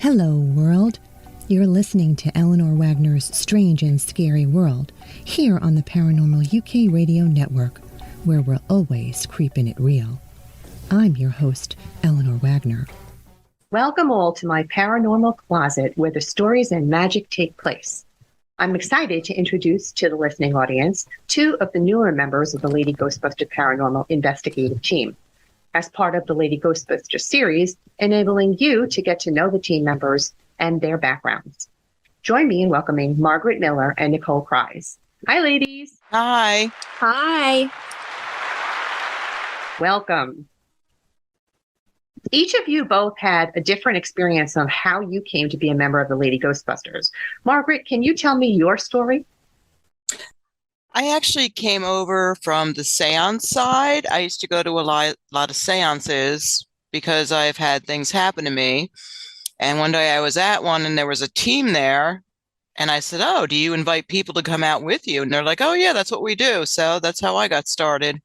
Hello, world. You're listening to Eleanor Wagner's Strange and Scary World here on the Paranormal UK Radio Network, where we're always creeping it real. I'm your host, Eleanor Wagner. Welcome all to my paranormal closet where the stories and magic take place. I'm excited to introduce to the listening audience two of the newer members of the Lady Ghostbuster Paranormal Investigative Team, as part of the Lady Ghostbuster series, enabling you to get to know the team members and their backgrounds. Join me in welcoming Margaret Miller and Nicole Kries. Hi, ladies. Hi. Hi. Welcome. Each of you both had a different experience on how you came to be a member of the Lady Ghostbusters. Margaret, can you tell me your story? I actually came over from the seance side. I used to go to a lot of seances because I've had things happen to me. And one day I was at one and there was a team there. And I said, "Oh, do you invite people to come out with you?" And they're like, "Oh, yeah, that's what we do." So that's how I got started.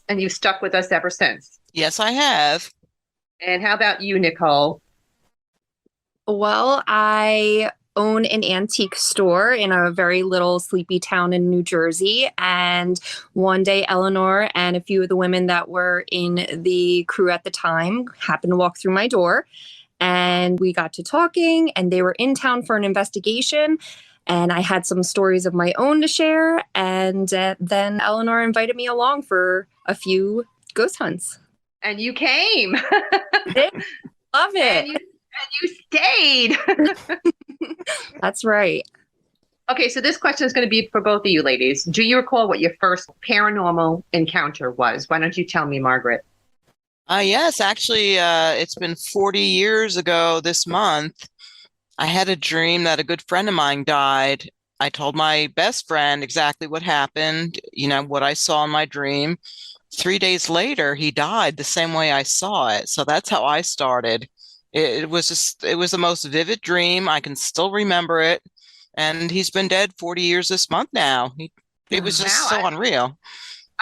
And you've stuck with us ever since. Yes, I have. And how about you, Nicole? Well, I own an antique store in a very little sleepy town in New Jersey. And one day, Eleanor and a few of the women that were in the crew at the time happened to walk through my door. And we got to talking, and they were in town for an investigation. And I had some stories of my own to share. And then Eleanor invited me along for a few ghost hunts. And you came. Love it. And you stayed. That's right. Okay, so this question is going to be for both of you ladies. Do you recall what your first paranormal encounter was? Why don't you tell me, Margaret? Yes, actually, it's been 40 years ago this month. I had a dream that a good friend of mine died. I told my best friend exactly what happened, what I saw in my dream. 3 days later, he died the same way I saw it. So that's how I started. It was the most vivid dream. I can still remember it. And he's been dead 40 years this month now. It was just so unreal.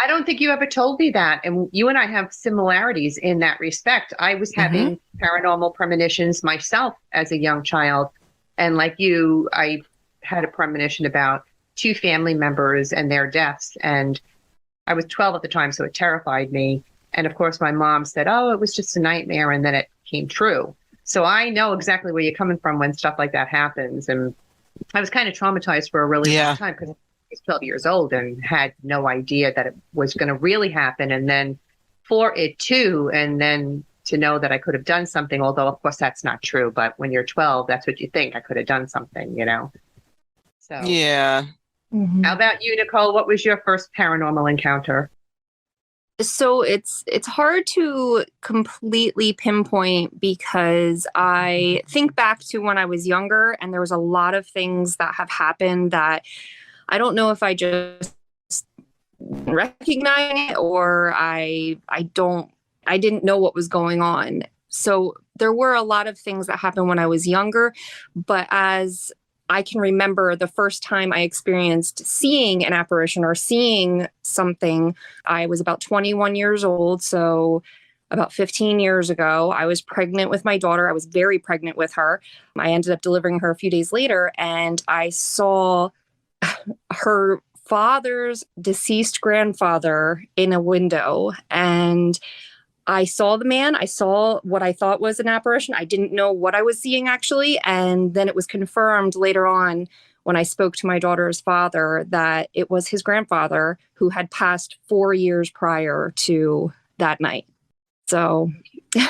I don't think you ever told me that. And you and I have similarities in that respect. I was having paranormal premonitions myself as a young child. And like you, I had a premonition about two family members and their deaths. And I was 12 at the time, so it terrified me. And of course, my mom said, "Oh, it was just a nightmare." And then it came true. So I know exactly where you're coming from when stuff like that happens. And I was kind of traumatized for a really long time because I was 12 years old and had no idea that it was going to really happen. And then for it to, and then to know that I could have done something, although of course that's not true. But when you're 12, that's what you think. I could have done something, So yeah. How about you, Nicole? What was your first paranormal encounter? So it's hard to completely pinpoint because I think back to when I was younger and there was a lot of things that have happened that I don't know if I just recognize it or I didn't know what was going on. So there were a lot of things that happened when I was younger, but as I can remember the first time I experienced seeing an apparition or seeing something, I was about 21 years old. So about 15 years ago, I was pregnant with my daughter. I was very pregnant with her. I ended up delivering her a few days later, and I saw her father's deceased grandfather in a window. And I saw the man. I saw what I thought was an apparition. I didn't know what I was seeing, actually. And then it was confirmed later on when I spoke to my daughter's father that it was his grandfather who had passed 4 years prior to that night. So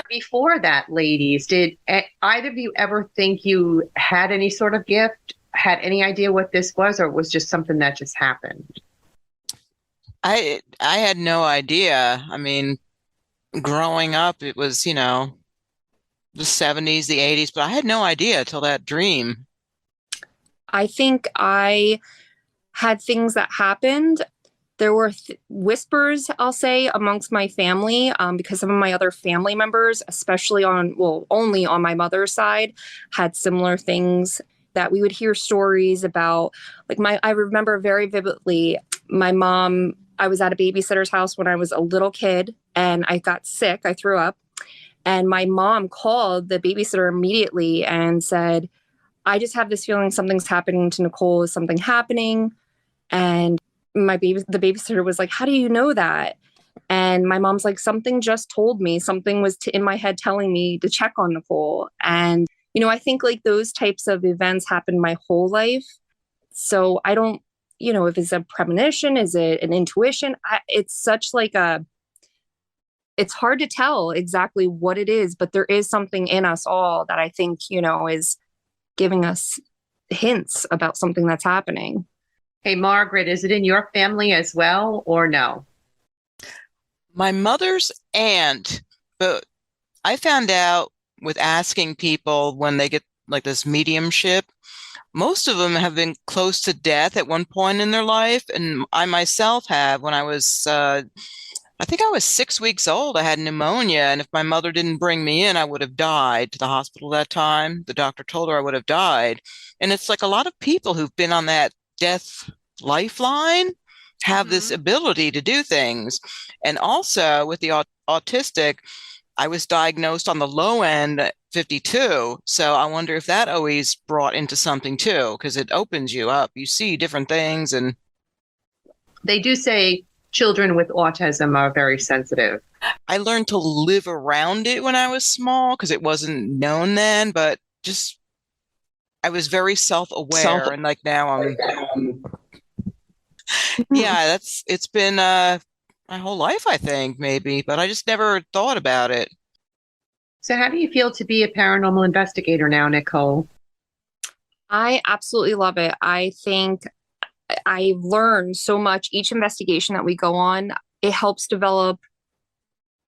before that, ladies, did either of you ever think you had any sort of gift, had any idea what this was, or it was just something that just happened? I had no idea. I mean, growing up, it was, the 70s, the 80s, but I had no idea till that dream. I think I had things that happened. There were whispers, I'll say, amongst my family because some of my other family members, especially only on my mother's side, had similar things that we would hear stories about. I remember very vividly, my mom, I was at a babysitter's house when I was a little kid and I got sick. I threw up. And my mom called the babysitter immediately and said, I just have this feeling something's happening to Nicole. Is something happening? And the babysitter was like, how do you know that? And my mom's like, something just told me, something was in my head telling me to check on Nicole. And, I think like those types of events happen my whole life. So I don't, if it's a premonition, is it an intuition? It's such like it's hard to tell exactly what it is, but there is something in us all that I think, is giving us hints about something that's happening. Hey, Margaret, is it in your family as well or no? My mother's aunt, but I found out with asking people when they get like this mediumship, most of them have been close to death at one point in their life. And I myself have. When I was, I think I was 6 weeks old, I had pneumonia. And if my mother didn't bring me in, I would have died to the hospital that time. The doctor told her I would have died. And it's like a lot of people who've been on that death lifeline have this ability to do things. And also with the autistic, I was diagnosed on the low end at 52. So I wonder if that always brought into something too, because it opens you up. You see different things. And they do say children with autism are very sensitive. I learned to live around it when I was small because it wasn't known then, but just I was very self-aware. And like now I'm yeah, it's been my whole life, I think, maybe, but I just never thought about it. So how do you feel to be a paranormal investigator now, Nicole? I absolutely love it. I think I learn so much each investigation that we go on. It helps develop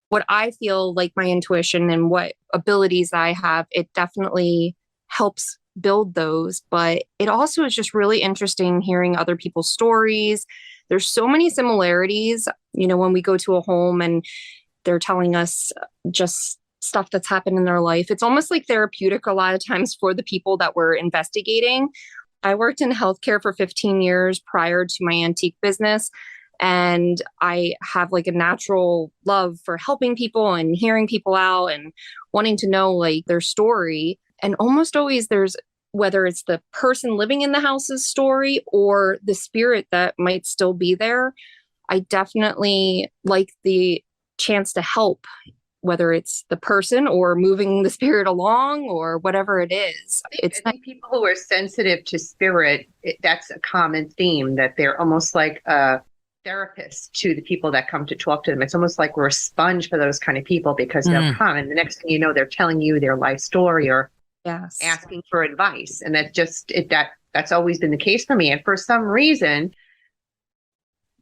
what I feel like my intuition and what abilities I have. It definitely helps build those, but it also is just really interesting hearing other people's stories. There's so many similarities, when we go to a home and they're telling us just stuff that's happened in their life. It's almost like therapeutic a lot of times for the people that we're investigating. I worked in healthcare for 15 years prior to my antique business. And I have like a natural love for helping people and hearing people out and wanting to know like their story. And almost always whether it's the person living in the house's story or the spirit that might still be there, I definitely like the chance to help, whether it's the person or moving the spirit along or whatever it is. I think people who are sensitive to spirit, that's a common theme, that they're almost like a therapist to the people that come to talk to them. It's almost like we're a sponge for those kind of people because they'll come and the next thing you know, they're telling you their life story or asking for advice. And that's always been the case for me. And for some reason,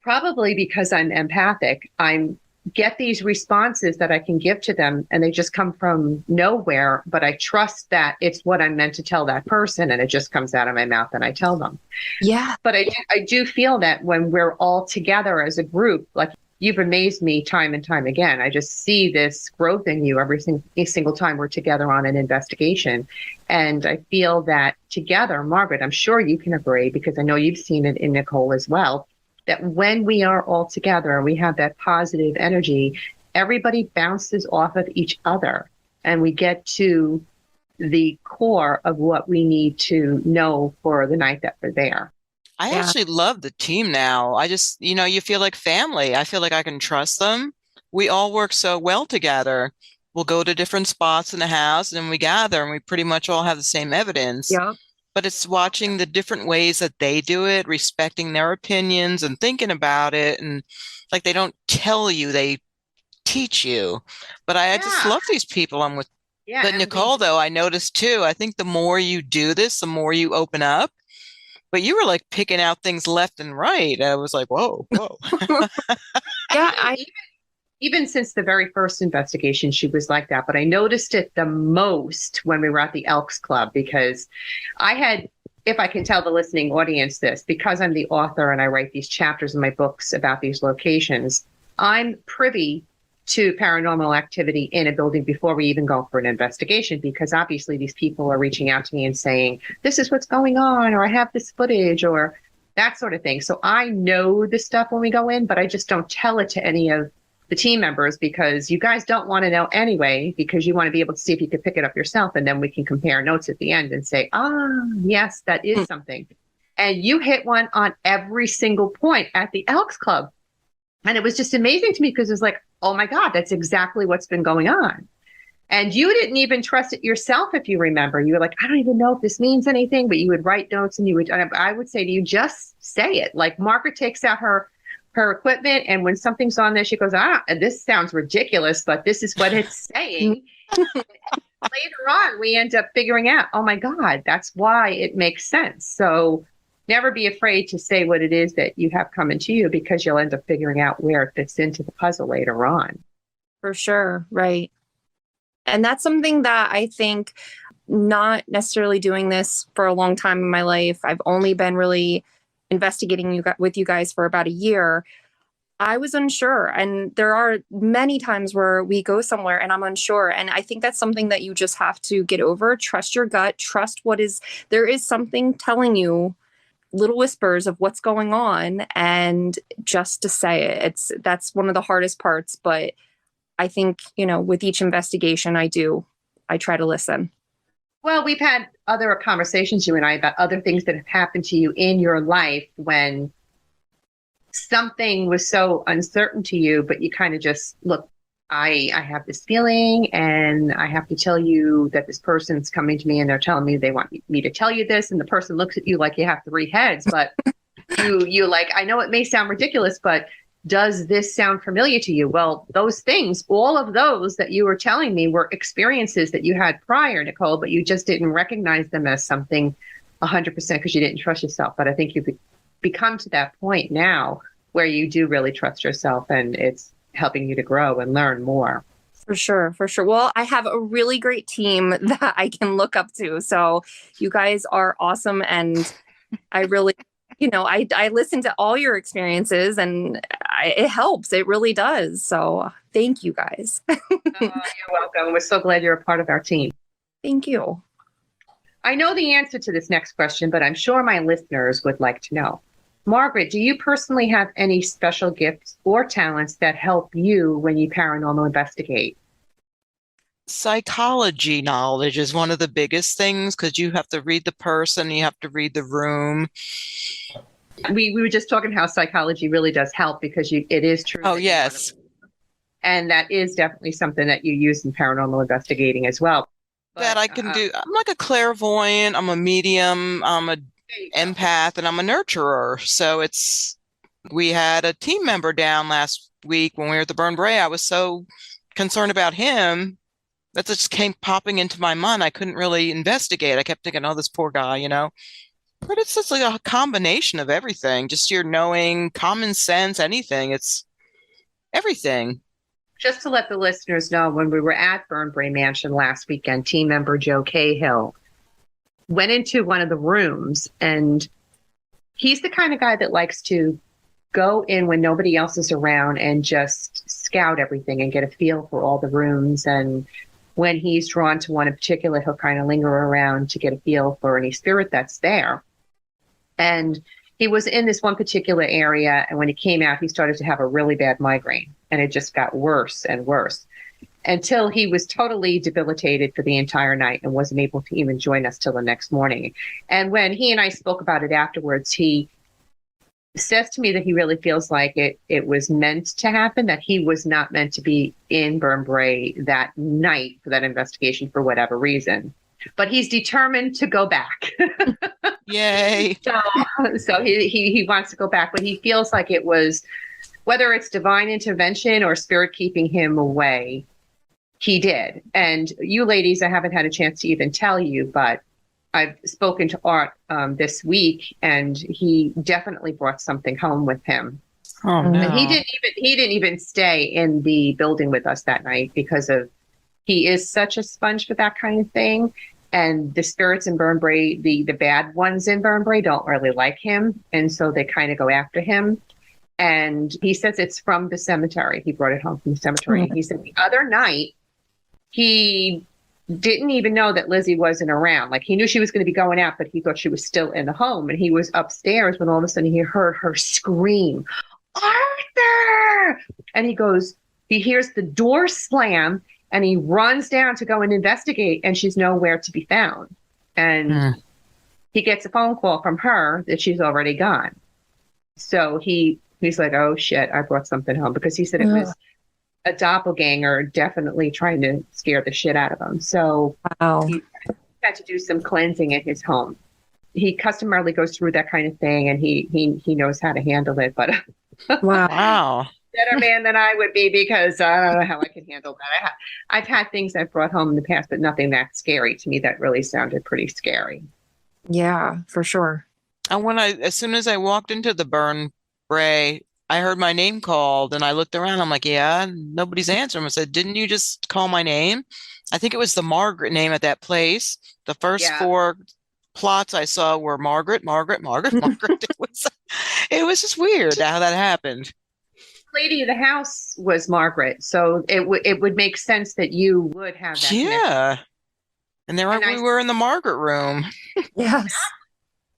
probably because I'm empathic, I get these responses that I can give to them and they just come from nowhere, but I trust that it's what I'm meant to tell that person and it just comes out of my mouth and I tell them. Yeah. But I do feel that when we're all together as a group, like you've amazed me time and time again. I just see this growth in you every single time we're together on an investigation. And I feel that together, Margaret, I'm sure you can agree because I know you've seen it in Nicole as well, that when we are all together and we have that positive energy, everybody bounces off of each other and we get to the core of what we need to know for the night that we're there. I actually love the team now. I just, you feel like family. I feel like I can trust them. We all work so well together. We'll go to different spots in the house and we gather and we pretty much all have the same evidence. Yeah. But it's watching the different ways that they do it, respecting their opinions and thinking about it. And like, they don't tell you, they teach you. But I just love these people I'm with. Yeah, but Nicole, though, I noticed too, I think the more you do this, the more you open up. But you were like picking out things left and right. I was like, whoa. Even since the very first investigation, she was like that. But I noticed it the most when we were at the Elks Club because I had, if I can tell the listening audience this, because I'm the author and I write these chapters in my books about these locations, I'm privy to paranormal activity in a building before we even go for an investigation, because obviously these people are reaching out to me and saying, this is what's going on, or I have this footage, or that sort of thing. So I know the stuff when we go in, but I just don't tell it to any of the team members, because you guys don't want to know anyway, because you want to be able to see if you could pick it up yourself. And then we can compare notes at the end and say, yes, that is something. And you hit one on every single point at the Elks Club. And it was just amazing to me because it was like, oh my God, that's exactly what's been going on. And you didn't even trust it yourself, if you remember. You were like, I don't even know if this means anything, but you would write notes and I would say to you, just say it. Like Margaret takes out her equipment, and when something's on there, she goes, this sounds ridiculous, but this is what it's saying. Later on, we end up figuring out, oh my God, that's why it makes sense. So never be afraid to say what it is that you have coming to you, because you'll end up figuring out where it fits into the puzzle later on. For sure. Right. And that's something that I think, not necessarily doing this for a long time in my life, I've only been really investigating with you guys for about a year. I was unsure. And there are many times where we go somewhere and I'm unsure. And I think that's something that you just have to get over. Trust your gut. Trust there is something telling you little whispers of what's going on, and just to say it. That's one of the hardest parts. But I think, with each investigation I try to listen. Well, we've had other conversations, you and I, about other things that have happened to you in your life when something was so uncertain to you, but you kind of just, look, I have this feeling, and I have to tell you that this person's coming to me and they're telling me they want me to tell you this. And the person looks at you like you have three heads, but you like, I know it may sound ridiculous, but does this sound familiar to you? Well, those things, all of those that you were telling me were experiences that you had prior, Nicole, but you just didn't recognize them as something 100% because you didn't trust yourself. But I think you've become to that point now where you do really trust yourself, and it's helping you to grow and learn more. For sure. For sure. Well, I have a really great team that I can look up to. So you guys are awesome. And I really, I listen to all your experiences, and it helps. It really does. So thank you guys. You're welcome. We're so glad you're a part of our team. Thank you. I know the answer to this next question, but I'm sure my listeners would like to know. Margaret, do you personally have any special gifts or talents that help you when you paranormal investigate? Psychology knowledge is one of the biggest things, because you have to read the person, you have to read the room. We were just talking how psychology really does help, because it is true. Oh, yes. And that is definitely something that you use in paranormal investigating as well. That I can do. I'm like a clairvoyant, I'm a medium, I'm a empath, and I'm a nurturer. So we had a team member down last week when we were at the Burn Bray. I was so concerned about him that just came popping into my mind. I couldn't really investigate. I kept thinking, oh, this poor guy, But it's just like a combination of everything. Just your knowing, common sense, anything. It's everything. Just to let the listeners know, when we were at Burn Bray Mansion last weekend, team member Joe Cahill went into one of the rooms, and he's the kind of guy that likes to go in when nobody else is around and just scout everything and get a feel for all the rooms. And when he's drawn to one in particular, he'll kind of linger around to get a feel for any spirit that's there. And he was in this one particular area, and when he came out, he started to have a really bad migraine, and it just got worse and worse until he was totally debilitated for the entire night and wasn't able to even join us till the next morning. And when he and I spoke about it afterwards, he says to me that he really feels like it was meant to happen, that he was not meant to be in Burn Bray that night for that investigation for whatever reason. But he's determined to go back. Yay. So he wants to go back, but he feels like it was, whether it's divine intervention or spirit keeping him away, he did. And you ladies, I haven't had a chance to even tell you, but I've spoken to Art this week, and he definitely brought something home with him. Oh no. And he didn't even stay in the building with us that night because he is such a sponge for that kind of thing. And the spirits in Burn Bray, the bad ones in Burn Bray, don't really like him. And so they kind of go after him. And he says it's from the cemetery. He brought it home from the cemetery. Mm-hmm. He said the other night, he didn't even know that Lizzie wasn't around. Like, he knew she was going to be going out, but he thought she was still in the home. And he was upstairs when all of a sudden he heard her scream, "Arthur!" And he goes, He hears the door slam and he runs down to go and investigate, and she's nowhere to be found. And he gets a phone call from her that she's already gone. So he's like, oh shit, I brought something home, because he said it was a doppelganger definitely trying to scare the shit out of him. So he had to do some cleansing at his home. He customarily goes through that kind of thing, and he knows how to handle it. But wow. Better man than I would be, because I don't know how I can handle that. I've had things I've brought home in the past, but nothing that scary to me. That really sounded pretty scary. Yeah, for sure. And as soon as I walked into the burn bray, I heard my name called, and I looked around. I'm like, yeah, nobody's answering. I said, didn't you just call my name? I think it was the Margaret name at that place. The first 4 plots I saw were Margaret. It was just weird how that happened. Lady of the house was Margaret, so it would make sense that you would have that connection. And we were in the Margaret room. Yes.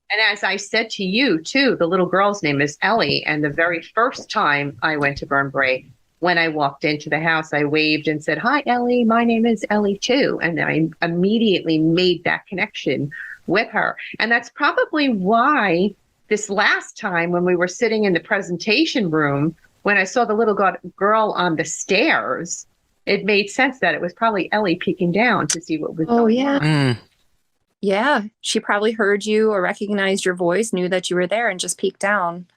And as I said to you too, the little girl's name is Ellie, and the very first time I went to Burn Bray, when I walked into the house, I waved and said, hi Ellie, my name is Ellie too, and I immediately made that connection with her. And that's probably why this last time when we were sitting in the presentation room, when I saw the little girl on the stairs, it made sense that it was probably Ellie peeking down to see what was going on. Yeah, she probably heard you or recognized your voice, knew that you were there, and just peeked down.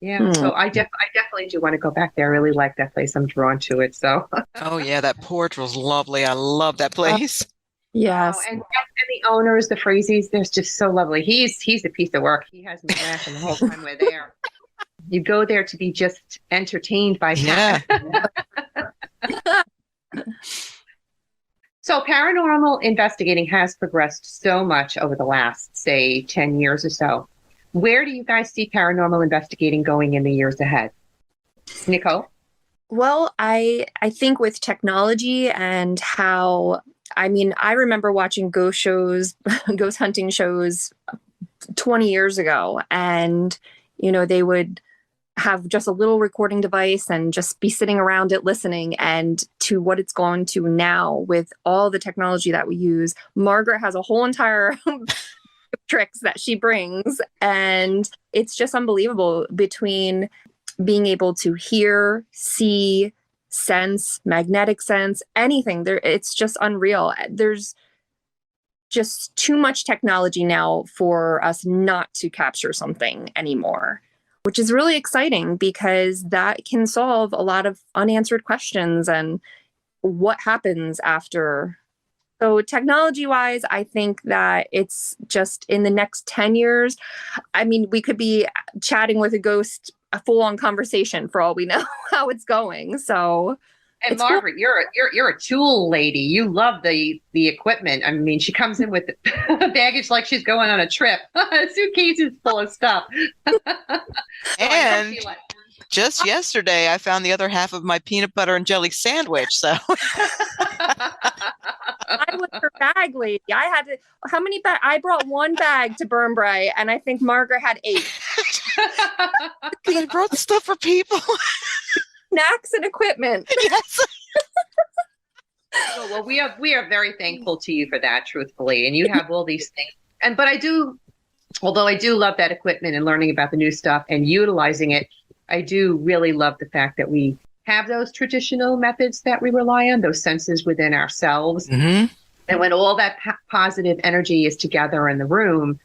Yeah, so I definitely do want to go back there. I really like that place. I'm drawn to it. So. Oh yeah, that porch was lovely. I love that place. Yes. And the owners, the Frazies, they're just so lovely. He's a piece of work. He has me laughing the whole time we're there. You go there to be just entertained by that. So paranormal investigating has progressed so much over the last, say, 10 years or so. Where do you guys see paranormal investigating going in the years ahead? Nicole? Well, I think with technology and how, I remember watching ghost hunting shows 20 years ago, and, they would have just a little recording device and just be sitting around it listening, and to what it's gone to now with all the technology that we use. Margaret has a whole entire tricks that she brings, and it's just unbelievable, between being able to hear, see, sense, magnetic sense, anything there. It's just unreal. There's just too much technology now for us not to capture something anymore, which is really exciting, because that can solve a lot of unanswered questions and what happens after. So technology wise, I think that it's just in the next 10 years, we could be chatting with a ghost, a full on conversation for all we know how it's going. So. And Margaret, cool. You're a tool lady. You love the equipment. She comes in with baggage like she's going on a trip. Suitcases full of stuff. And just yesterday, I found the other half of my peanut butter and jelly sandwich. So I was her bag lady. I had to. How many bags? I brought 1 bag to Burn Bray, and I think Margaret had 8. I brought stuff for people. Snacks and equipment. Yes. Well, we are very thankful to you for that, truthfully. And you have all these things. Although I do love that equipment and learning about the new stuff and utilizing it, I do really love the fact that we have those traditional methods that we rely on, those senses within ourselves. Mm-hmm. And when all that positive energy is together in the room,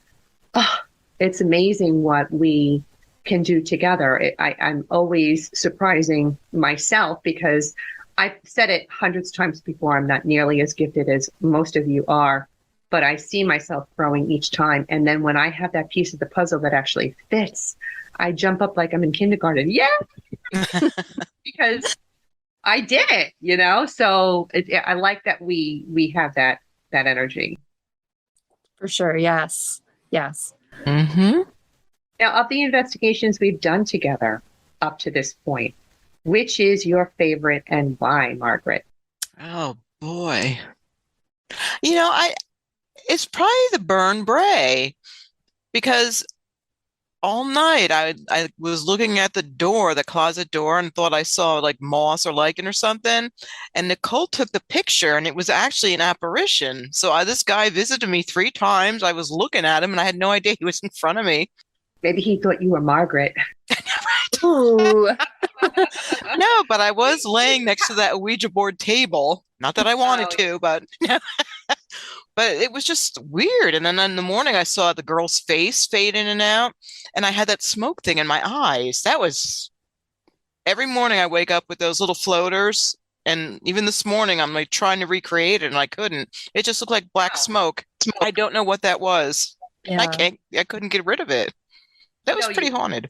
it's amazing what we can do together. I'm always surprising myself, because I've said it hundreds of times before, I'm not nearly as gifted as most of you are, but I see myself growing each time. And then when I have that piece of the puzzle that actually fits, I jump up like I'm in kindergarten. Yeah. Because I did it, so I like that we have that energy. For sure. Yes. Mm-hmm. Now, of the investigations we've done together up to this point, which is your favorite and why, Margaret? Oh boy. It's probably the Burn Bray, because all night. I was looking at the door, the closet door, and thought I saw like moss or lichen or something. And Nicole took the picture, and it was actually an apparition. So this guy visited me 3 times. I was looking at him, and I had no idea he was in front of me. Maybe he thought you were Margaret. Ooh. No, but I was laying next to that Ouija board table. Not that I wanted to, but but it was just weird. And then in the morning, I saw the girl's face fade in and out, and I had that smoke thing in my eyes. That was every morning I wake up with those little floaters. And even this morning, I'm like trying to recreate it, and I couldn't. It just looked like black smoke. I don't know what that was. Yeah. I couldn't get rid of it. That was pretty haunted.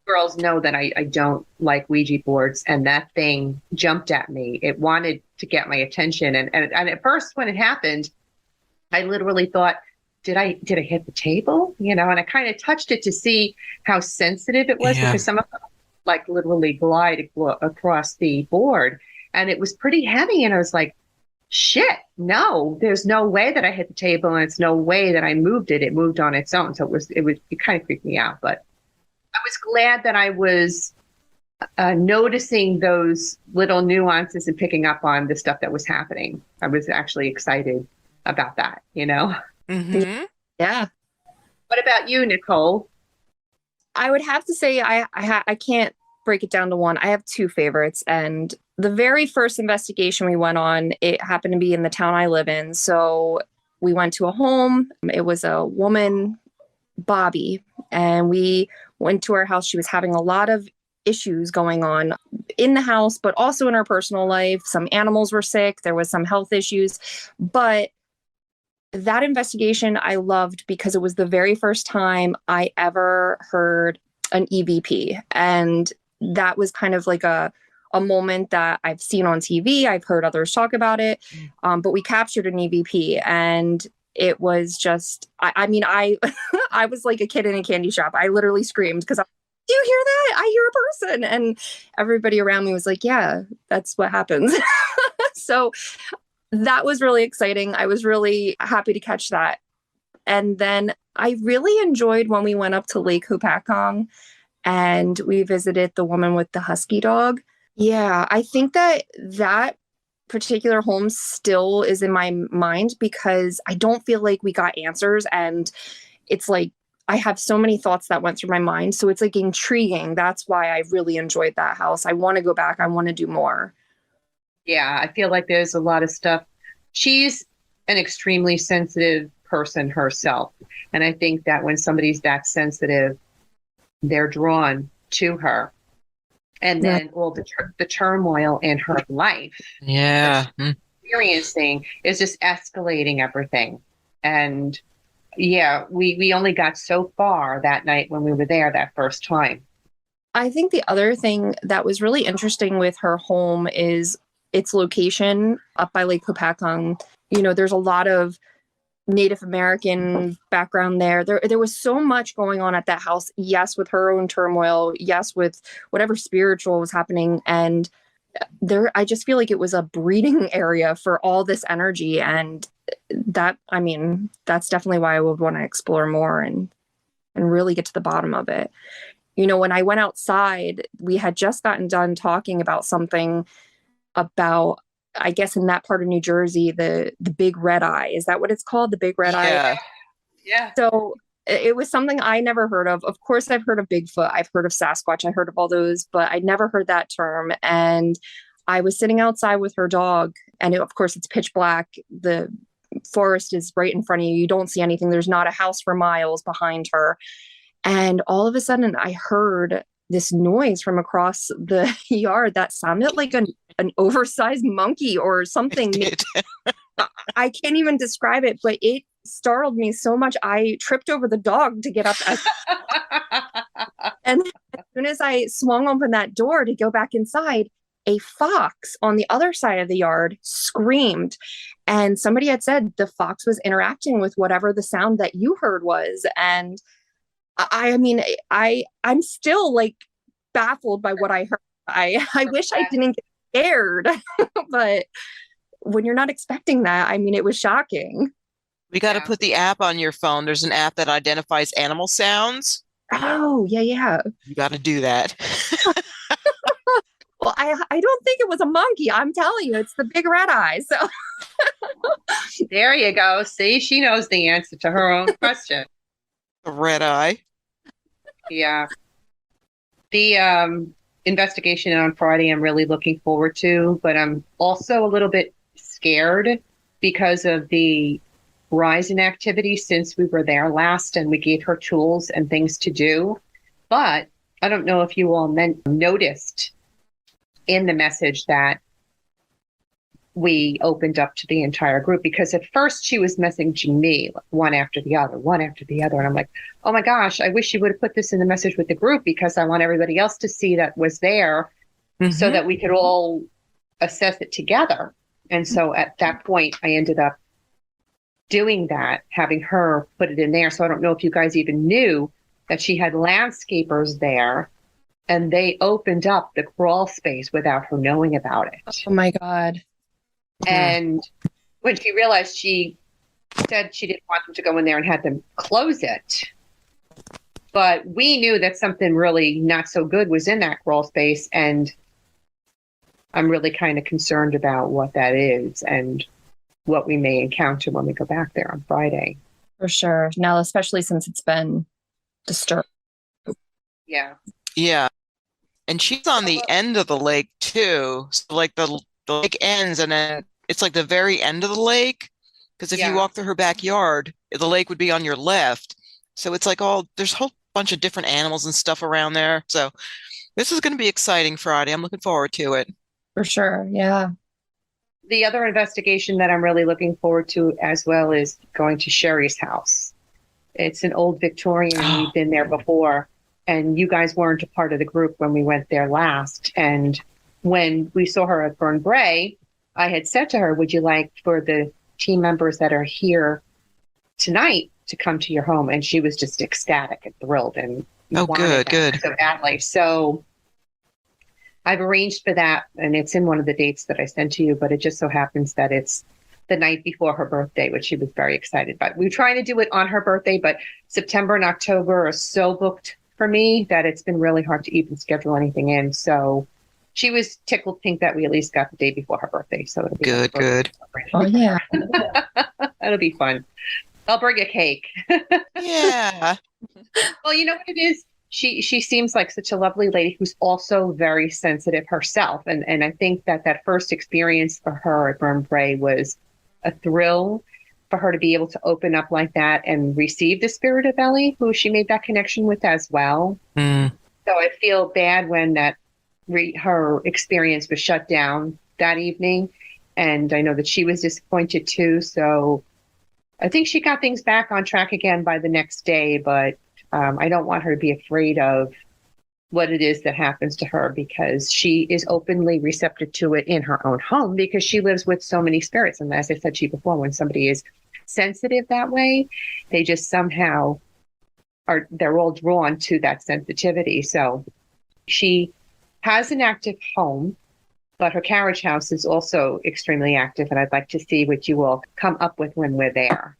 Girls know that I don't like Ouija boards, and that thing jumped at me. It wanted to get my attention. And at first when it happened, I literally thought, did I hit the table? And I kind of touched it to see how sensitive it was, because some of them like literally glide across the board, and it was pretty heavy. And I was like, shit, no, there's no way that I hit the table, and it's no way that I moved it. It moved on its own. So it kind of freaked me out, but I was glad that I was noticing those little nuances and picking up on the stuff that was happening. I was actually excited about that, Mm-hmm. Yeah. What about you, Nicole? I would have to say I can't break it down to one. I have two favorites. And the very first investigation we went on, it happened to be in the town I live in. So we went to a home. It was a woman, Bobby, and we went to her house. She was having a lot of issues going on in the house, but also in her personal life. Some animals were sick. There was some health issues. But that investigation I loved because it was the very first time I ever heard an EVP. And that was kind of like a moment that I've seen on TV. I've heard others talk about it. But we captured an EVP, and it was just, I mean, I was like a kid in a candy shop. I literally screamed because, do you hear that? I hear a person. And everybody around me was like, yeah, that's what happens. So that was really exciting. I was really happy to catch that. And then I really enjoyed when we went up to Lake Hopatcong and we visited the woman with the husky dog. Yeah, I think that particular home still is in my mind because I don't feel like we got answers, and it's like I have so many thoughts that went through my mind, so it's like intriguing. That's why I really enjoyed that house. I want to go back. I want to do more. Yeah, I feel like there's a lot of stuff. She's an extremely sensitive person herself, and I think that when somebody's that sensitive, they're drawn to her. And then all the turmoil in her life, experiencing is just escalating everything. And yeah, we only got so far that night when we were there that first time. I think the other thing that was really interesting with her home is its location up by Lake Hopatcong. There's a lot of Native American background there. There was so much going on at that house. Yes, with her own turmoil. Yes, with whatever spiritual was happening. And I just feel like it was a breeding area for all this energy. And that's definitely why I would want to explore more and really get to the bottom of it. When I went outside, we had just gotten done talking about something about, I guess in that part of New Jersey, the big red eye. Is that what it's called? The big red eye? Yeah. So it was something I never heard of. Of course, I've heard of Bigfoot. I've heard of Sasquatch. I heard of all those, but I'd never heard that term. And I was sitting outside with her dog, and of course it's pitch black. The forest is right in front of you. You don't see anything. There's not a house for miles behind her. And all of a sudden I heard this noise from across the yard that sounded like an oversized monkey or something. I can't even describe it, but it startled me so much. I tripped over the dog to get up. And as soon as I swung open that door to go back inside, a fox on the other side of the yard screamed. And somebody had said the fox was interacting with whatever the sound that you heard was. And I'm still like baffled by what I heard. I wish I didn't get scared, but when you're not expecting that, it was shocking. We got to put the app on your phone. There's an app that identifies animal sounds. Oh, yeah. You got to do that. Well, I don't think it was a monkey. I'm telling you, it's the big red eye. So There you go. See, she knows the answer to her own question. A red eye. Yeah. The investigation on Friday, I'm really looking forward to, but I'm also a little bit scared because of the rise in activity since we were there last and we gave her tools and things to do. But I don't know if you all noticed in the message that we opened up to the entire group, because at first she was messaging me one after the other. And I'm like, oh my gosh, I wish you would have put this in the message with the group because I want everybody else to see that was there so that we could all assess it together. And so at that point, I ended up doing that, having her put it in there. So I don't know if you guys even knew that she had landscapers there and they opened up the crawl space without her knowing about it. oh my God. And when she realized, she said she didn't want them to go in there and had them close it. But we knew that something really not so good was in that crawl space. And I'm really kind of concerned about what that is and what we may encounter when we go back there on Friday. For sure. Now, especially since it's been disturbed. Yeah. Yeah. And she's on the end of the lake too. So like the lake ends and then it's like the very end of the lake. Because if you walk through her backyard, the lake would be on your left. So it's like there's a whole bunch of different animals and stuff around there. So this is going to be exciting Friday. I'm looking forward to it. For sure. Yeah. The other investigation that I'm really looking forward to as well is going to Sherry's house. It's an old Victorian. We've been there before. And you guys weren't a part of the group when we went there last. And when we saw her at Burn Bray, I had said to her, would you like for the team members that are here tonight to come to your home? And she was just ecstatic and thrilled and good. so badly. So I've arranged for that, and it's in one of the dates that I sent to you, but it just so happens that it's the night before her birthday, which she was very excited about. We were trying to do it on her birthday, but September and October are so booked for me that it's been really hard to even schedule anything in. So she was tickled pink that we at least got the day before her birthday. So it'll be good. Oh, yeah. That'll be fun. I'll bring a cake. Yeah. Well, you know what it is? She seems like such a lovely lady who's also very sensitive herself. And I think that first experience for her at Burn Bray was a thrill for her to be able to open up like that and receive the spirit of Ellie, who she made that connection with as well. So I feel bad when her experience was shut down that evening. And I know that she was disappointed too. So I think she got things back on track again by the next day, but I don't want her to be afraid of what it is that happens to her, because she is openly receptive to it in her own home because she lives with so many spirits. And as I said to you before, when somebody is sensitive that way, they just somehow they're all drawn to that sensitivity. So she has an active home, but her carriage house is also extremely active. And I'd like to see what you all come up with when we're there.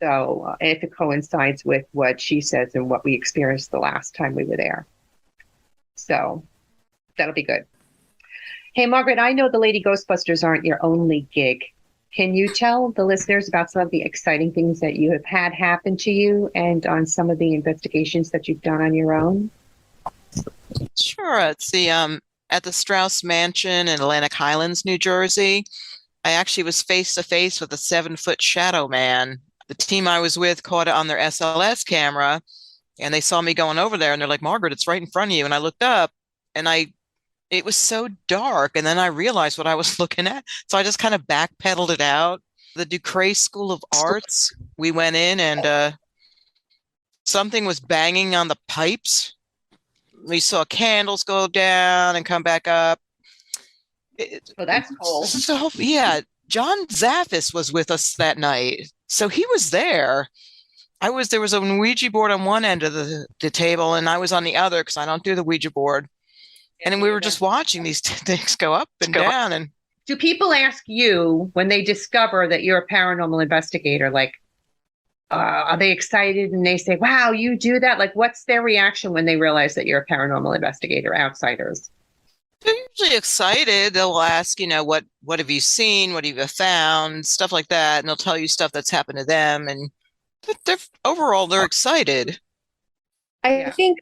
So if it coincides with what she says and what we experienced the last time we were there. So that'll be good. Hey, Margaret, I know the Lady Ghostbusters aren't your only gig. Can you tell the listeners about some of the exciting things that you have had happen to you and on some of the investigations that you've done on your own? Sure. It's at the Strauss Mansion in Atlantic Highlands, New Jersey. I actually was face to face with a 7-foot shadow man. The team I was with caught it on their SLS camera, and they saw me going over there, and they're like, Margaret, it's right in front of you. And I looked up, and it was so dark. And then I realized what I was looking at. So I just kind of backpedaled it out. The Ducre School of Arts, we went in, and something was banging on the pipes. We saw candles go down and come back up. Oh, that's cool. So, yeah, John Zaffis was with us that night. So he was there. There was a Ouija board on one end of the table, and I was on the other because I don't do the Ouija board. And we were just watching these things go up and down. And do people ask you when they discover that you're a paranormal investigator, like, Are they excited and they say, wow, you do that? Like, what's their reaction when they realize that you're a paranormal investigator, outsiders? They're usually excited. They'll ask, what have you seen? What have you found? Stuff like that. And they'll tell you stuff that's happened to them. And overall, they're excited. I Yeah. think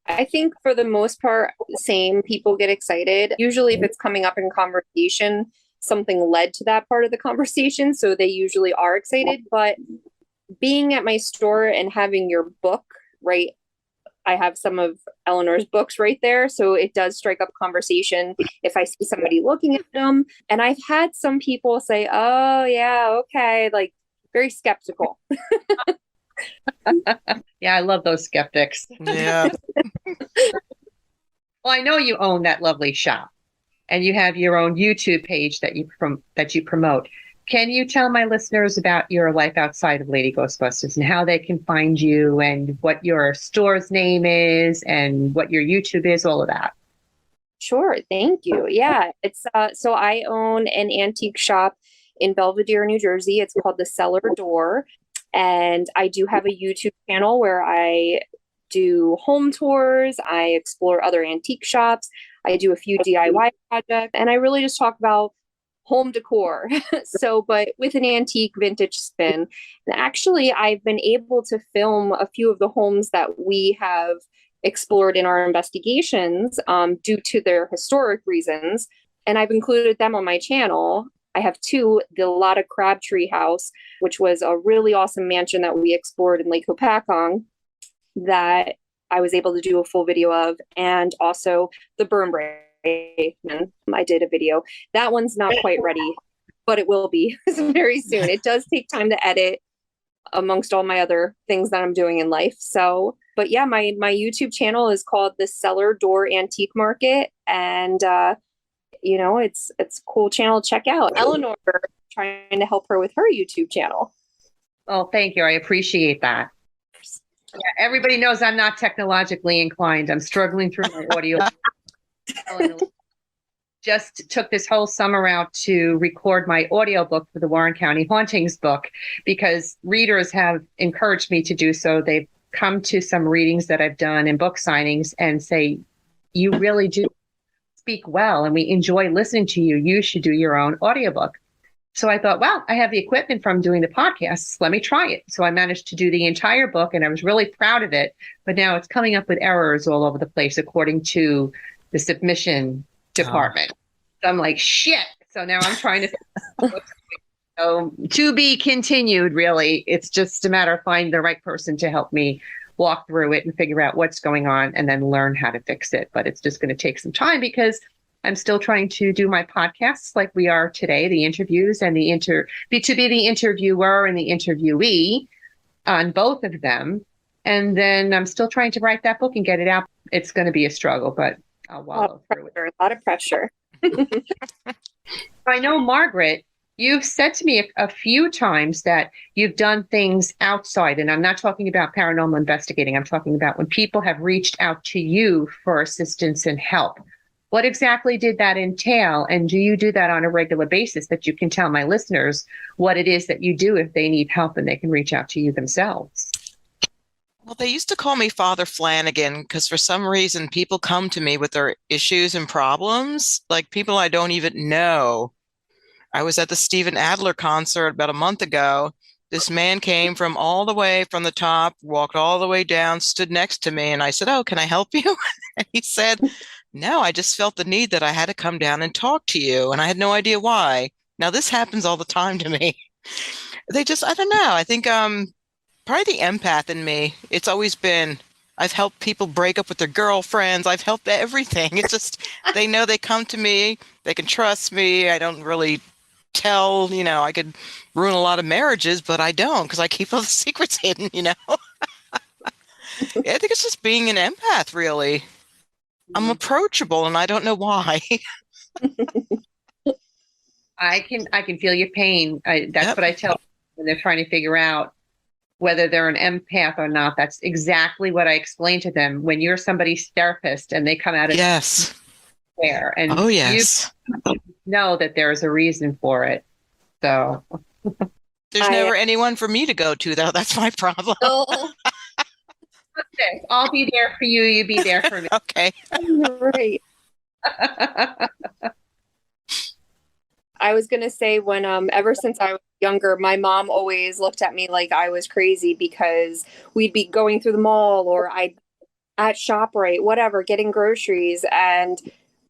I think for the most part, same people get excited. Usually, if it's coming up in conversation, something led to that part of the conversation, so they usually are excited. But being at my store and having your book, right? I have some of Eleanor's books right there, so it does strike up conversation if I see somebody looking at them. And I've had some people say, "Oh, yeah, okay," like very skeptical. Yeah, I love those skeptics. Yeah. Well, I know you own that lovely shop and you have your own YouTube page that you promote. Can you tell my listeners about your life outside of Lady Ghostbusters and how they can find you and what your store's name is and what your YouTube is, all of that? Sure, thank you. Yeah, it's so I own an antique shop in Belvedere, New Jersey. It's called The Cellar Door, and I do have a YouTube channel where I do home tours, I explore other antique shops, I do a few DIY projects, and I really just talk about home decor. So, but with an antique vintage spin. And actually, I've been able to film a few of the homes that we have explored in our investigations due to their historic reasons. And I've included them on my channel. I have two, the Lotta Crabtree House, which was a really awesome mansion that we explored in Lake Hopatcong that I was able to do a full video of, and also the Burn Break. I did a video. That one's not quite ready, but it will be very soon. It does take time to edit amongst all my other things that I'm doing in life. So, but yeah, my YouTube channel is called The Cellar Door Antique Market, and it's a cool channel to check out. Eleanor, trying to help her with her YouTube channel. Oh, thank you. I appreciate that. Yeah, everybody knows I'm not technologically inclined. I'm struggling through my audio. Just took this whole summer out to record my audiobook for the Warren County Hauntings book because readers have encouraged me to do so. They've come to some readings that I've done and book signings and say, you really do speak well and we enjoy listening to you. You should do your own audiobook. So I thought, well, I have the equipment from doing the podcasts. Let me try it. So I managed to do the entire book and I was really proud of it. But now it's coming up with errors all over the place, according to the submission department. So I'm like, shit. So now I'm trying to, so to be continued, really. It's just a matter of finding the right person to help me walk through it and figure out what's going on and then learn how to fix it. But it's just going to take some time because I'm still trying to do my podcasts like we are today, the interviews and to be the interviewer and the interviewee on both of them. And then I'm still trying to write that book and get it out. It's going to be a struggle, but I'll wallow through it. A lot of pressure. I know, Margaret, you've said to me a few times that you've done things outside, and I'm not talking about paranormal investigating. I'm talking about when people have reached out to you for assistance and help. What exactly did that entail? And do you do that on a regular basis that you can tell my listeners what it is that you do if they need help and they can reach out to you themselves? Well, they used to call me Father Flanagan because for some reason people come to me with their issues and problems, like people I don't even know. I was at the Stephen Adler concert about a month ago. This man came from all the way from the top, walked all the way down, stood next to me, and I said, "Oh, can I help you?" And he said, "No, I just felt the need that I had to come down and talk to you, and I had no idea why." Now, this happens all the time to me. I don't know. I think probably the empath in me. It's always been, I've helped people break up with their girlfriends. I've helped everything. It's just, they know they come to me, they can trust me. I don't really tell, I could ruin a lot of marriages, but I don't because I keep all the secrets hidden, I think it's just being an empath, really. I'm approachable and I don't know why. I can feel your pain. That's what I tell them when they're trying to figure out whether they're an empath or not. That's exactly what I explain to them. When you're somebody's therapist and they come out of there and you know that there's a reason for it. So There's never anyone for me to go to, though. That's my problem. Oh, Okay, I'll be there for you. You be there for me. Okay. right. I was going to say when ever since I was younger, my mom always looked at me like I was crazy because we'd be going through the mall or I'd at ShopRite, whatever, getting groceries, and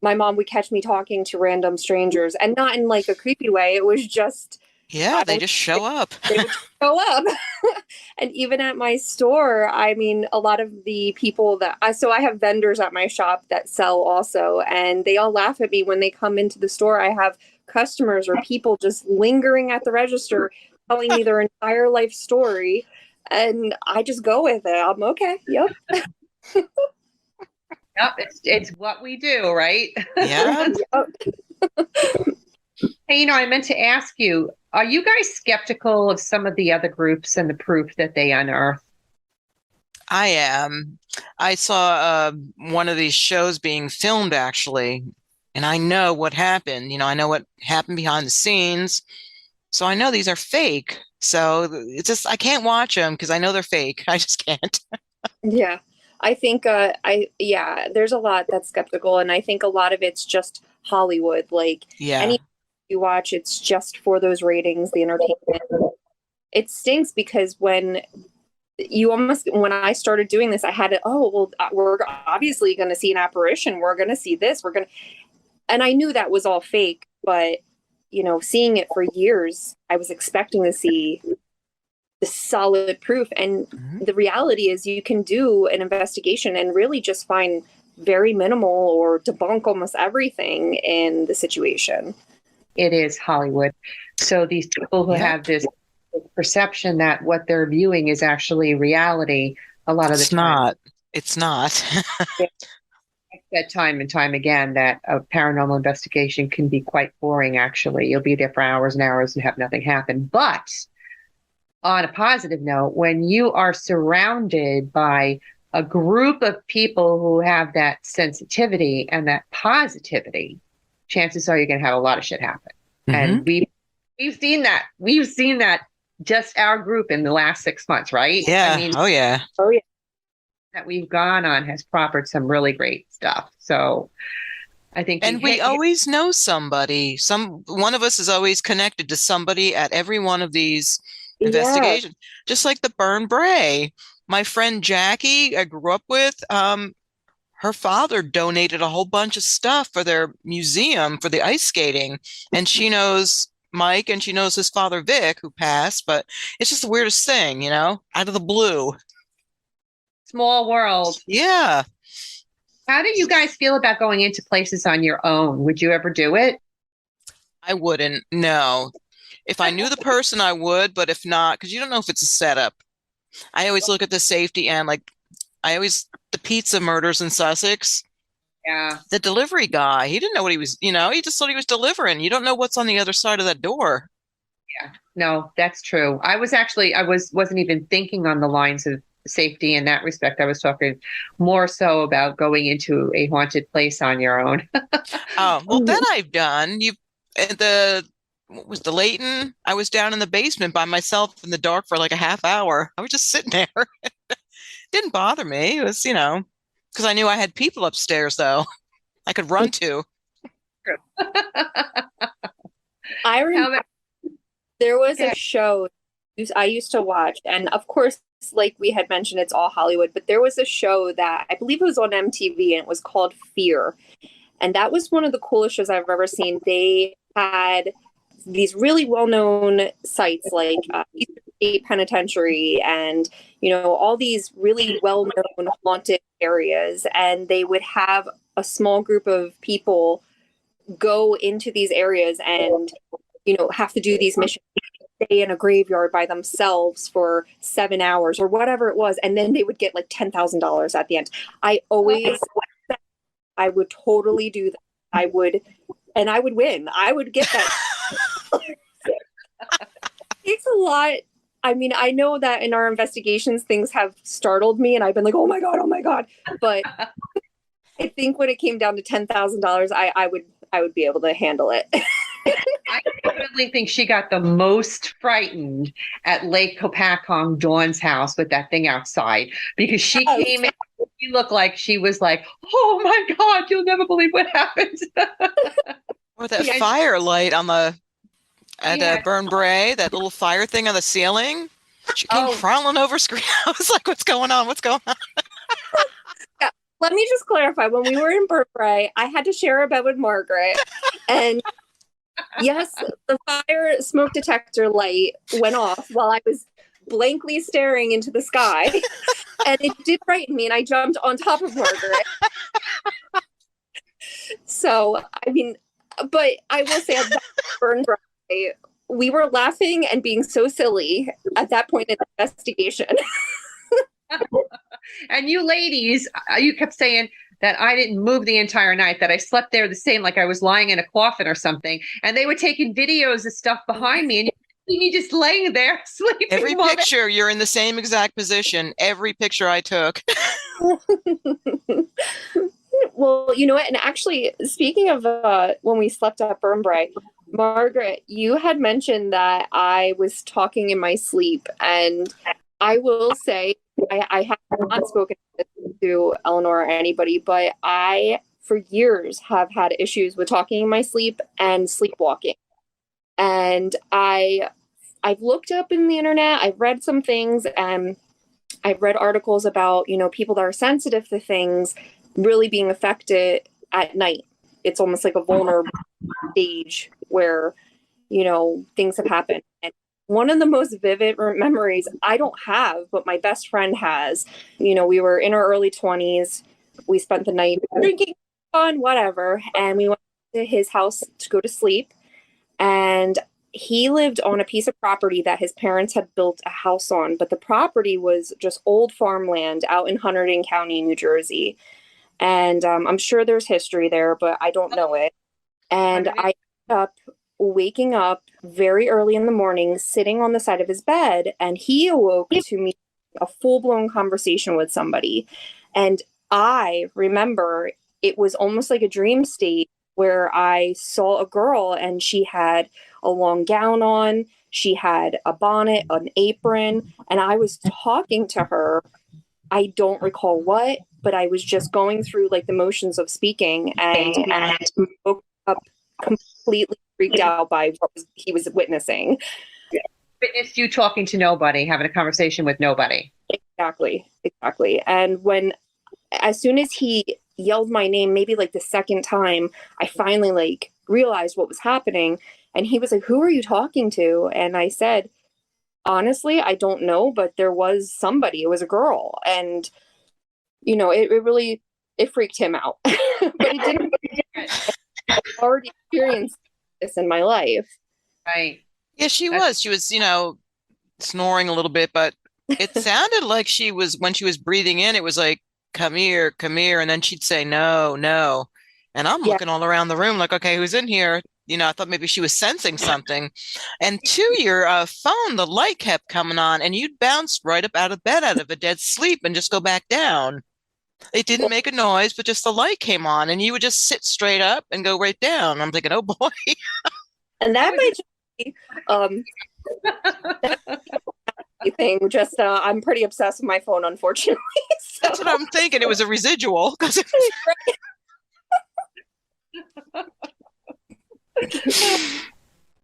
my mom would catch me talking to random strangers, and not in like a creepy way. It was just They just show up. They would show up. And even at my store, I mean, a lot of the people that I have vendors at my shop that sell also, and they all laugh at me when they come into the store. I have customers or people just lingering at the register telling me their entire life story, and I just go with it. I'm okay. Yep. Yep, it's what we do, right? Yeah. Hey, I meant to ask you, are you guys skeptical of some of the other groups and the proof that they unearth? I am. I saw one of these shows being filmed, actually, and I know what happened. I know what happened behind the scenes. So I know these are fake. So it's just, I can't watch them because I know they're fake. I just can't. Yeah. I think, there's a lot that's skeptical. And I think a lot of it's just Hollywood. Like any you watch, it's just for those ratings, the entertainment. It stinks because when I started doing this, I had it, we're obviously going to see an apparition. We're going to see this. And I knew that was all fake, but seeing it for years, I was expecting to see the solid proof. And the reality is you can do an investigation and really just find very minimal or debunk almost everything in the situation. It is Hollywood. So these people who have this perception that what they're viewing is actually reality, a lot of the time. It's not. I've said time and time again that a paranormal investigation can be quite boring, actually. You'll be there for hours and hours and have nothing happen. But on a positive note, when you are surrounded by a group of people who have that sensitivity and that positivity, chances are you're going to have a lot of shit happen. And we've seen that. We've seen that, just our group in the last 6 months, right? Yeah. Oh, yeah. That we've gone on has proffered some really great stuff. So I think, and we always know somebody. One of us is always connected to somebody at every one of these investigations. Just like the Burn Bray. My friend Jackie, I grew up with, her father donated a whole bunch of stuff for their museum for the ice skating, and she knows Mike and she knows his father Vic, who passed. But it's just the weirdest thing, out of the blue. Small world. Yeah. How do you guys feel about going into places on your own? Would you ever do it? I wouldn't. No. If I knew the person, I would, but if not, because you don't know if it's a setup. I always look at the safety and the pizza murders in Sussex. Yeah. The delivery guy, he didn't know what he was, he just thought he was delivering. You don't know what's on the other side of that door. Yeah. No, that's true. I wasn't even thinking on the lines of safety in that respect. I was talking more so about going into a haunted place on your own. Oh, well, that I've done. What was the Leighton? I was down in the basement by myself in the dark for like a half hour. I was just sitting there. Didn't bother me. It was, because I knew I had people upstairs, though, I could run to. I remember there was a show I used to watch, and of course, like we had mentioned, it's all Hollywood, but there was a show that I believe it was on MTV, and it was called Fear. And that was one of the coolest shows I've ever seen. They had these really well-known sites like Eastern State Penitentiary and, all these really well-known haunted areas. And they would have a small group of people go into these areas and, have to do these missions, stay in a graveyard by themselves for 7 hours or whatever it was. And then they would get like $10,000 at the end. I would totally do that. I would win. I would get that. It's a lot. I mean, I know that in our investigations, things have startled me and I've been like, oh my God. But I think when it came down to $10,000, I would be able to handle it. I definitely think she got the most frightened at Lake Kopakong Dawn's house with that thing outside, because she came in, she looked like she was like, oh my God, you'll never believe what happened. Or that firelight at Burn Bray, that little fire thing on the ceiling. She came crawling over screen. I was like, what's going on? What's going on? Yeah. Let me just clarify. When we were in Burn Bray, I had to share a bed with Margaret. And yes, the fire smoke detector light went off while I was blankly staring into the sky. And it did frighten me, and I jumped on top of Margaret. So, I mean, but I will say at Burn Bray, we were laughing and being so silly at that point in the investigation. And you ladies, you kept saying that I didn't move the entire night, that I slept there the same, like I was lying in a coffin or something. And they were taking videos of stuff behind me, and you see me just laying there sleeping. Every picture, you're in the same exact position. Every picture I took. Well, you know what? And actually, speaking of when we slept at Burn Bray, Margaret, you had mentioned that I was talking in my sleep. And I will say, I have not spoken to Eleanor or anybody, but I, for years, have had issues with talking in my sleep and sleepwalking. And I've looked up in the internet, I've read some things, and I've read articles about, people that are sensitive to things really being affected at night. It's almost like a vulnerable stage where, things have happened. And one of the most vivid memories I don't have, but my best friend has, we were in our early 20s. We spent the night drinking, fun, whatever. And we went to his house to go to sleep. And he lived on a piece of property that his parents had built a house on. But the property was just old farmland out in Hunterdon County, New Jersey. And I'm sure there's history there, but I don't know it. And I ended up waking up very early in the morning, sitting on the side of his bed, and he awoke to me a full-blown conversation with somebody. And I remember it was almost like a dream state where I saw a girl, and she had a long gown on, she had a bonnet, an apron, and I was talking to her. I don't recall what, but I was just going through like the motions of speaking, and woke up completely freaked out by what he was witnessing. Witnessed you talking to nobody, having a conversation with nobody. Exactly. And as soon as he yelled my name, maybe like the second time, I finally like realized what was happening. And he was like, "Who are you talking to?" And I said, "Honestly, I don't know, but there was somebody. It was a girl." And it freaked him out. But it didn't. I've already experienced this in my life. Right. Yeah, she was, snoring a little bit, but it sounded like when she was breathing in, it was like, come here. And then she'd say, no. And I'm looking all around the room like, okay, who's in here? I thought maybe she was sensing something. And to your phone, the light kept coming on, and you'd bounce right up out of bed, out of a dead sleep, and just go back down. It didn't make a noise, but just the light came on, and you would just sit straight up and go right down. I'm thinking, oh boy. And that might just be thing. Just I'm pretty obsessed with my phone, unfortunately. So. That's what I'm thinking. It was a residual.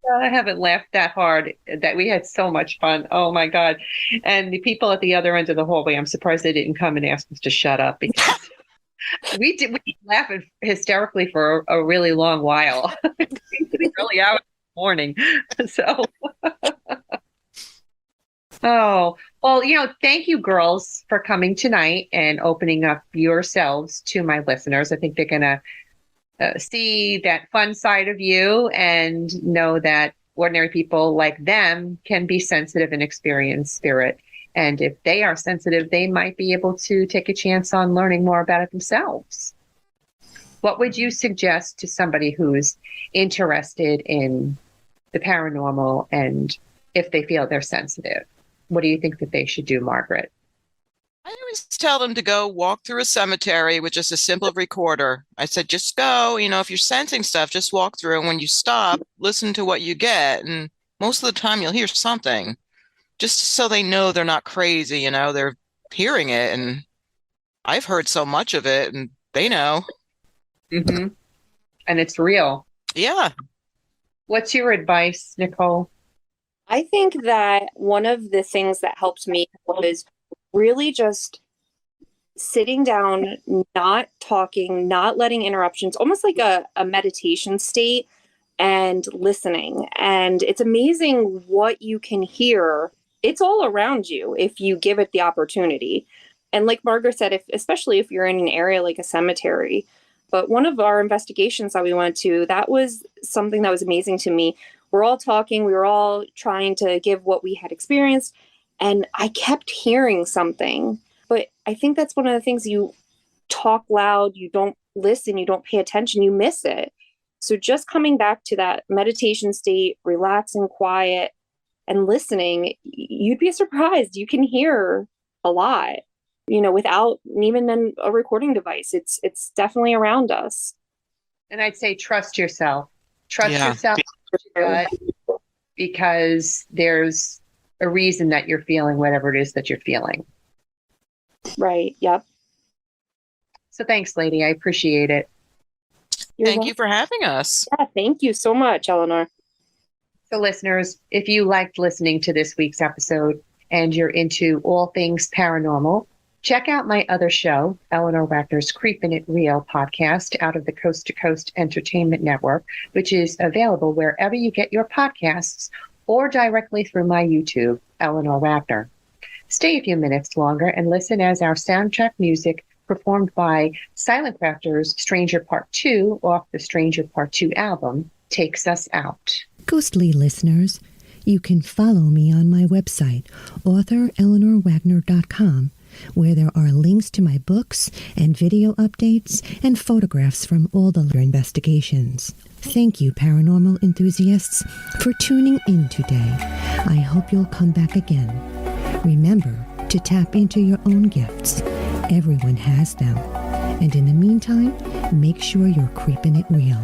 I haven't laughed that hard. That we had so much fun. Oh my God. And the people at the other end of the hallway, I'm surprised they didn't come and ask us to shut up, because we laughed hysterically for a really long while. It seemed to be really out in the morning. So oh, well, thank you girls for coming tonight and opening up yourselves to my listeners. I think they're gonna see that fun side of you and know that ordinary people like them can be sensitive and experience spirit. And if they are sensitive, they might be able to take a chance on learning more about it themselves. What would you suggest to somebody who's interested in the paranormal, and if they feel they're sensitive? What do you think that they should do, Margaret? I always tell them to go walk through a cemetery with just a simple recorder. I said, just go, if you're sensing stuff, just walk through. And when you stop, listen to what you get. And most of the time you'll hear something just so they know they're not crazy, they're hearing it. And I've heard so much of it and they know. Mm-hmm. And it's real. Yeah. What's your advice, Nicole? I think that one of the things that helped me was really just sitting down, not talking, not letting interruptions, almost like a meditation state, and listening. And it's amazing what you can hear. It's all around you if you give it the opportunity. And like Margaret said, especially if you're in an area like a cemetery. But one of our investigations that we went to, that was something that was amazing to me. We're all talking, we were all trying to give what we had experienced. And I kept hearing something, but I think that's one of the things, you talk loud, you don't listen, you don't pay attention, you miss it. So just coming back to that meditation state, relaxing, quiet, and listening, you'd be surprised. You can hear a lot, without even a recording device. It's definitely around us. And I'd say trust yourself. Trust yourself, because there's a reason that you're feeling whatever it is that you're feeling. Right. Yep. So thanks, lady. I appreciate it. Thank you for having us. Yeah, thank you so much, Eleanor. So listeners, if you liked listening to this week's episode and you're into all things paranormal, check out my other show, Eleanor Wagner's Creepin' It Real podcast, out of the Coast to Coast Entertainment Network, which is available wherever you get your podcasts or directly through my YouTube, Eleanor Wagner. Stay a few minutes longer and listen as our soundtrack music, performed by Silent Crafters' Stranger Part 2 off the Stranger Part 2 album, takes us out. Ghostly listeners, you can follow me on my website, authoreleanorwagner.com, where there are links to my books and video updates and photographs from all the investigations. Thank you, paranormal enthusiasts, for tuning in today. I hope you'll come back again. Remember to tap into your own gifts. Everyone has them. And in the meantime, make sure you're creeping it real.